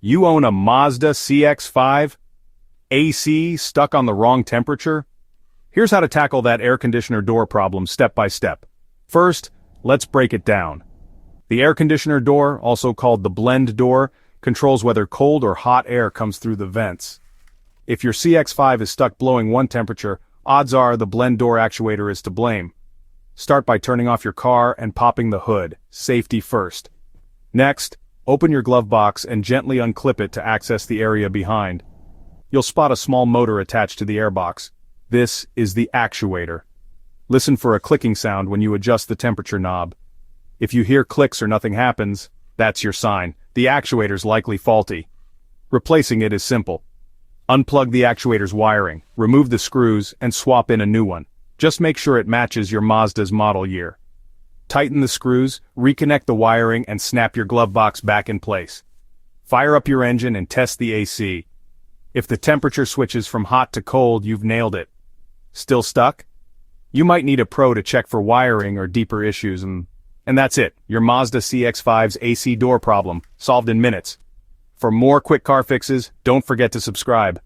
You own a Mazda CX-5? AC stuck on the wrong temperature? Here's how to tackle that air conditioner door problem step by step. First, let's break it down. The air conditioner door, also called the blend door, controls whether cold or hot air comes through the vents. If your CX-5 is stuck blowing one temperature, odds are the blend door actuator is to blame. Start by turning off your car and popping the hood, safety first. Next, open your glove box and gently unclip it to access the area behind. You'll spot a small motor attached to the airbox. This is the actuator. Listen for a clicking sound when you adjust the temperature knob. If you hear clicks or nothing happens, that's your sign. The actuator's likely faulty. Replacing it is simple. Unplug the actuator's wiring, remove the screws, and swap in a new one. Just make sure it matches your Mazda's model year. Tighten the screws, reconnect the wiring, and snap your glove box back in place. Fire up your engine and test the AC. If the temperature switches from hot to cold, you've nailed it. Still stuck? You might need a pro to check for wiring or deeper issues, and that's it. Your Mazda CX-5's AC door problem, solved in minutes. For more quick car fixes, don't forget to subscribe.